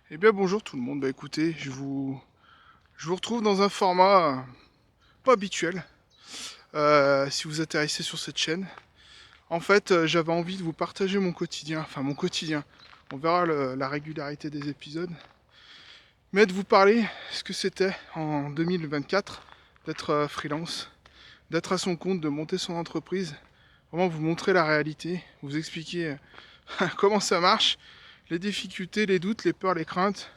Eh bien bonjour tout le monde, écoutez, je vous retrouve dans un format pas habituel, si vous intéressez sur cette chaîne. En fait, j'avais envie de vous partager mon quotidien, on verra la régularité des épisodes, mais de vous parler ce que c'était en 2024 d'être freelance, d'être à son compte, de monter son entreprise, vraiment vous montrer la réalité, vous expliquer comment ça marche, les difficultés, les doutes, les peurs, les craintes,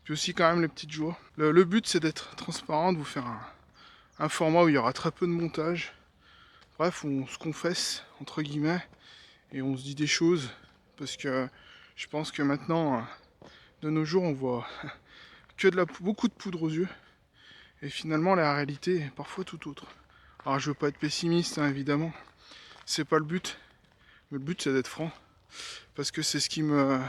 puis aussi quand même les petites joies. Le but c'est d'être transparent, de vous faire un format où il y aura très peu de montage. Bref, où on se confesse, entre guillemets, et on se dit des choses. Parce que je pense que maintenant, de nos jours, on voit que beaucoup de poudre aux yeux. Et finalement, la réalité est parfois tout autre. Alors je veux pas être pessimiste, hein, évidemment. C'est pas le but. Mais le but c'est d'être franc. Parce que c'est ce qui me.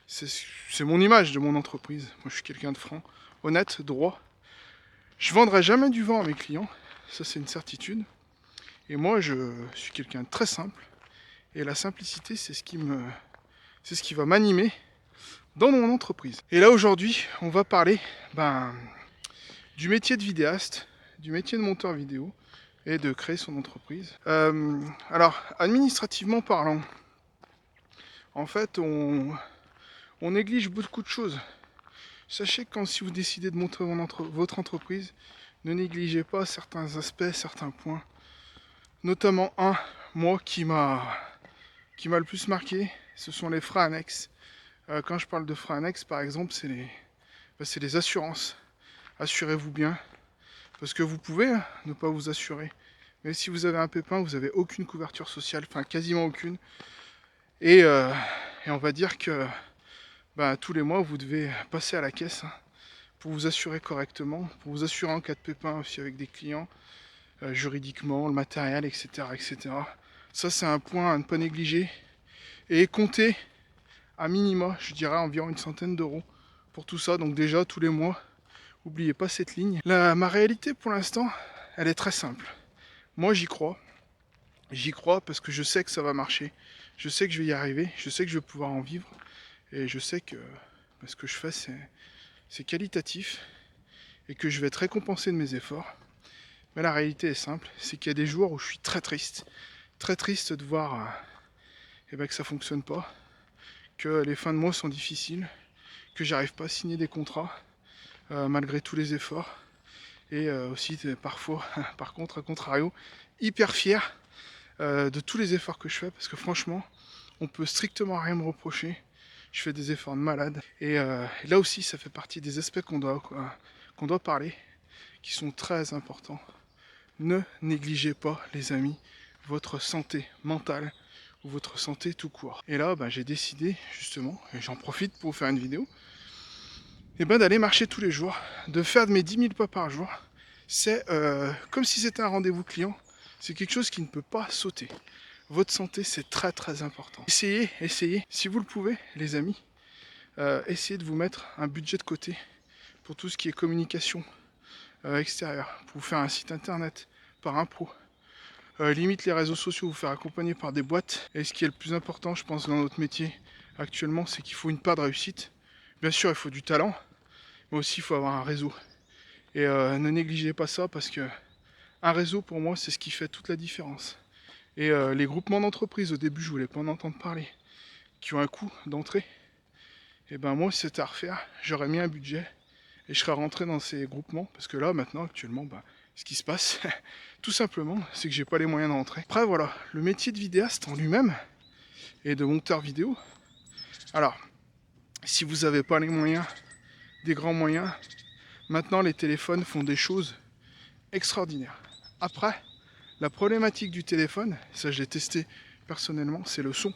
C'est mon image de mon entreprise. Moi je suis quelqu'un de franc, honnête, droit. Je vendrai jamais du vent à mes clients, ça c'est une certitude. Et moi je suis quelqu'un de très simple. Et la simplicité c'est ce qui va m'animer dans mon entreprise. Et là aujourd'hui on va parler du métier de vidéaste, du métier de monteur vidéo et de créer son entreprise. Alors administrativement parlant, en fait on néglige beaucoup de choses. Sachez que si vous décidez de monter votre entreprise, ne négligez pas certains aspects, certains points. Notamment un, moi, qui m'a le plus marqué, ce sont les frais annexes. Quand je parle de frais annexes, par exemple, c'est les assurances. Assurez-vous bien, parce que vous pouvez ne pas vous assurer. Mais si vous avez un pépin, vous n'avez aucune couverture sociale, enfin quasiment aucune. Et, euh, et on va dire que tous les mois, vous devez passer à la caisse pour vous assurer correctement, pour vous assurer en cas de pépin aussi avec des clients, juridiquement, le matériel, etc., etc. Ça, c'est un point à ne pas négliger. Et compter à minima, je dirais environ une centaine d'euros pour tout ça. Donc déjà, tous les mois, n'oubliez pas cette ligne. Ma réalité pour l'instant, elle est très simple. Moi, j'y crois. J'y crois parce que je sais que ça va marcher. Je sais que je vais y arriver. Je sais que je vais pouvoir en vivre. Et je sais que ce que je fais, c'est qualitatif et que je vais être récompensé de mes efforts. Mais la réalité est simple, c'est qu'il y a des jours où je suis très triste de voir que ça fonctionne pas, que les fins de mois sont difficiles, que j'arrive pas à signer des contrats malgré tous les efforts, et aussi parfois, par contre, à contrario, hyper fier de tous les efforts que je fais, parce que franchement, on peut strictement rien me reprocher. Je fais des efforts de malade, et là aussi, ça fait partie des aspects qu'on doit parler, qui sont très importants. Ne négligez pas, les amis, votre santé mentale ou votre santé tout court. Et là, j'ai décidé, justement, et j'en profite pour vous faire une vidéo, d'aller marcher tous les jours, de faire de mes 10 000 pas par jour. C'est comme si c'était un rendez-vous client. C'est quelque chose qui ne peut pas sauter. Votre santé, c'est très très important. Essayez, si vous le pouvez, les amis, essayez de vous mettre un budget de côté pour tout ce qui est communication extérieure, pour vous faire un site internet par un pro. Limite les réseaux sociaux, vous faire accompagner par des boîtes. Et ce qui est le plus important, je pense, dans notre métier actuellement, c'est qu'il faut une part de réussite. Bien sûr, il faut du talent, mais aussi il faut avoir un réseau. Et ne négligez pas ça parce que un réseau, pour moi, c'est ce qui fait toute la différence. Et les groupements d'entreprises, au début, je voulais pas en entendre parler, qui ont un coût d'entrée. Et moi, si c'était à refaire, j'aurais mis un budget et je serais rentré dans ces groupements. Parce que là, maintenant, actuellement, ce qui se passe, tout simplement, c'est que j'ai pas les moyens de rentrer. Après, voilà, le métier de vidéaste en lui-même et de monteur vidéo. Alors, si vous n'avez pas les moyens, des grands moyens, maintenant les téléphones font des choses extraordinaires. Après, la problématique du téléphone, ça je l'ai testé personnellement, c'est le son.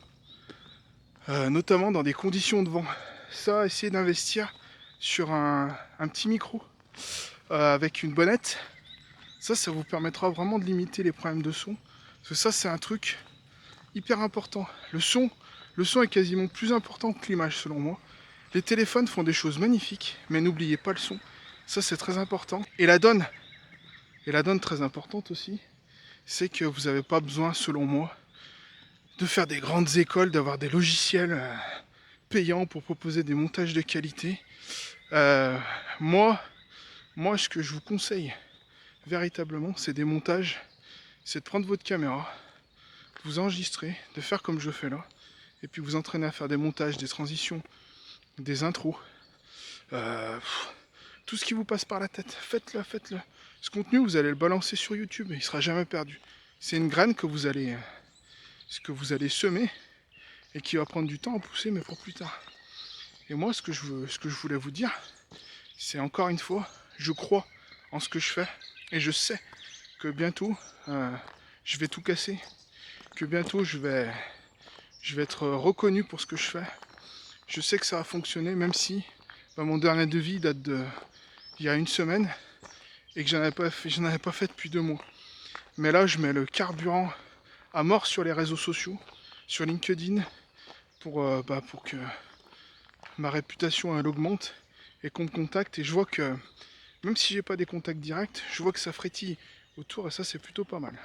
Notamment dans des conditions de vent. Ça, essayez d'investir sur un petit micro avec une bonnette. Ça vous permettra vraiment de limiter les problèmes de son. Parce que ça, c'est un truc hyper important. Le son est quasiment plus important que l'image, selon moi. Les téléphones font des choses magnifiques, mais n'oubliez pas le son. Ça, c'est très important. Et la donne très importante aussi, c'est que vous n'avez pas besoin, selon moi, de faire des grandes écoles, d'avoir des logiciels payant pour proposer des montages de qualité. Euh, moi, ce que je vous conseille véritablement, c'est des montages, c'est de prendre votre caméra, de vous enregistrer, de faire comme je fais là, et puis vous entraîner à faire des montages, des transitions, des intros. Tout ce qui vous passe par la tête, faites-le, faites-le. Ce contenu, vous allez le balancer sur YouTube et il sera jamais perdu. C'est une graine que vous allez semer et qui va prendre du temps à pousser, mais pour plus tard. Et moi, ce que je voulais vous dire, c'est encore une fois, je crois en ce que je fais et je sais que bientôt, je vais tout casser, que bientôt je vais être reconnu pour ce que je fais. Je sais que ça va fonctionner, même si mon dernier devis date de il y a une semaine et que j'en avais pas fait depuis 2 mois. Mais là, je mets le carburant à mort sur les réseaux sociaux, sur LinkedIn, pour que ma réputation elle augmente et qu'on me contacte. Et je vois que, même si j'ai pas des contacts directs, je vois que ça frétille autour et ça, c'est plutôt pas mal.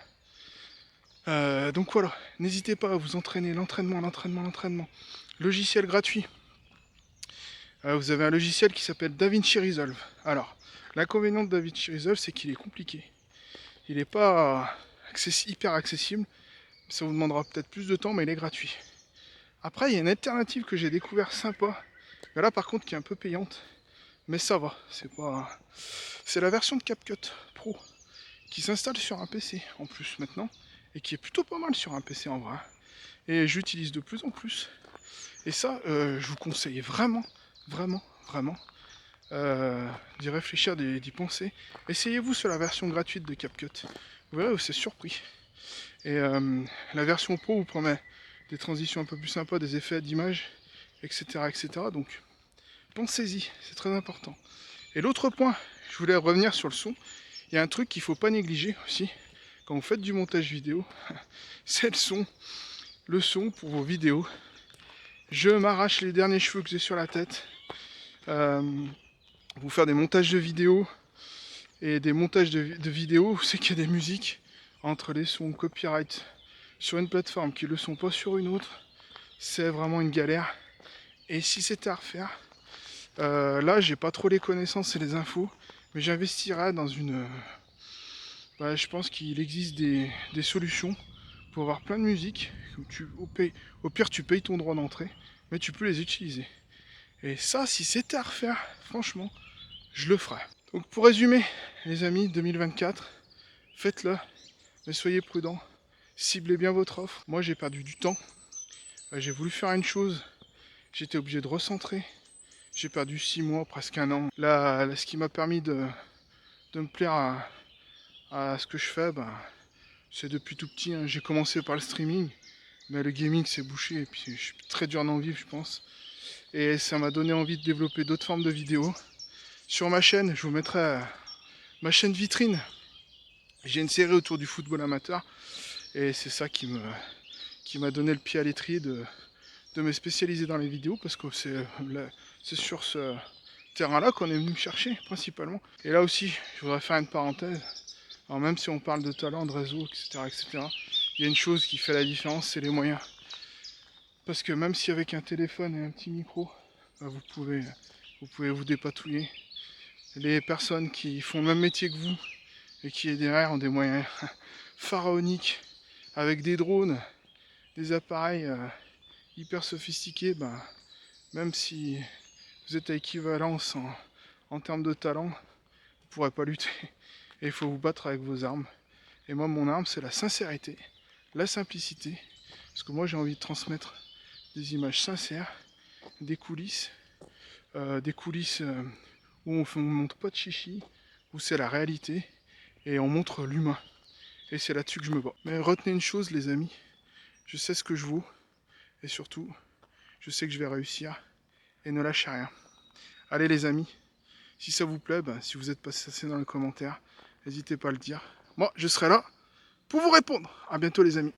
Donc voilà, n'hésitez pas à vous entraîner, l'entraînement. Logiciel gratuit. Vous avez un logiciel qui s'appelle DaVinci Resolve. Alors, l'inconvénient de DaVinci Resolve, c'est qu'il est compliqué. Il n'est pas hyper accessible. Ça vous demandera peut-être plus de temps, mais il est gratuit. Après, il y a une alternative que j'ai découvert sympa. Mais là, par contre, qui est un peu payante. Mais ça va, c'est la version de CapCut Pro qui s'installe sur un PC en plus maintenant et qui est plutôt pas mal sur un PC en vrai. Et j'utilise de plus en plus. Et ça, je vous conseille vraiment d'y réfléchir, d'y penser. Essayez-vous sur la version gratuite de CapCut. Vous verrez, vous êtes surpris. Et la version Pro vous promet des transitions un peu plus sympas, des effets d'image, etc. Donc, pensez-y, c'est très important. Et l'autre point, je voulais revenir sur le son. Il y a un truc qu'il ne faut pas négliger aussi, quand vous faites du montage vidéo, c'est le son. Le son pour vos vidéos. Je m'arrache les derniers cheveux que j'ai sur la tête. Vous faire des montages de vidéos et des montages de vidéos, vous savez qu'il y a des musiques entre les sons copyright sur une plateforme qui ne le sont pas sur une autre. C'est vraiment une galère. Et si c'était à refaire, là j'ai pas trop les connaissances et les infos, mais j'investirais dans une... je pense qu'il existe des solutions pour avoir plein de musiques. Au pire tu payes ton droit d'entrée, mais tu peux les utiliser. Et ça, si c'était à refaire, franchement, je le ferais. Donc pour résumer, les amis, 2024, faites-le, mais soyez prudents. Ciblez bien votre offre. Moi j'ai perdu du temps. J'ai voulu faire une chose, j'étais obligé de recentrer. J'ai perdu 6 mois, presque 1 an. Là, ce qui m'a permis de me plaire à ce que je fais, c'est depuis tout petit. J'ai commencé par le streaming, mais le gaming s'est bouché et puis je suis très dur d'en vivre, je pense. Et ça m'a donné envie de développer d'autres formes de vidéos. Sur ma chaîne, je vous mettrai ma chaîne vitrine. J'ai une série autour du football amateur et c'est ça qui m'a donné le pied à l'étrier de me spécialiser dans les vidéos, parce que c'est sur ce terrain-là qu'on est venu me chercher principalement. Et là aussi, je voudrais faire une parenthèse. Alors même si on parle de talent, de réseau, etc., il y a une chose qui fait la différence, c'est les moyens. Parce que même si avec un téléphone et un petit micro, vous pouvez vous dépatouiller. Les personnes qui font le même métier que vous et qui derrière ont des moyens pharaoniques, avec des drones, des appareils hyper sophistiqués, même si vous êtes à équivalence en termes de talent, vous ne pourrez pas lutter. Et il faut vous battre avec vos armes. Et moi, mon arme, c'est la sincérité, la simplicité. Parce que moi, j'ai envie de transmettre des images sincères, des coulisses où on ne montre pas de chichi, où c'est la réalité, et on montre l'humain. Et c'est là-dessus que je me bats. Mais retenez une chose, les amis, je sais ce que je vaux, et surtout, je sais que je vais réussir, et ne lâchez rien. Allez les amis, si ça vous plaît, si vous êtes passé dans les commentaires, n'hésitez pas à le dire. Moi, je serai là pour vous répondre. À bientôt les amis.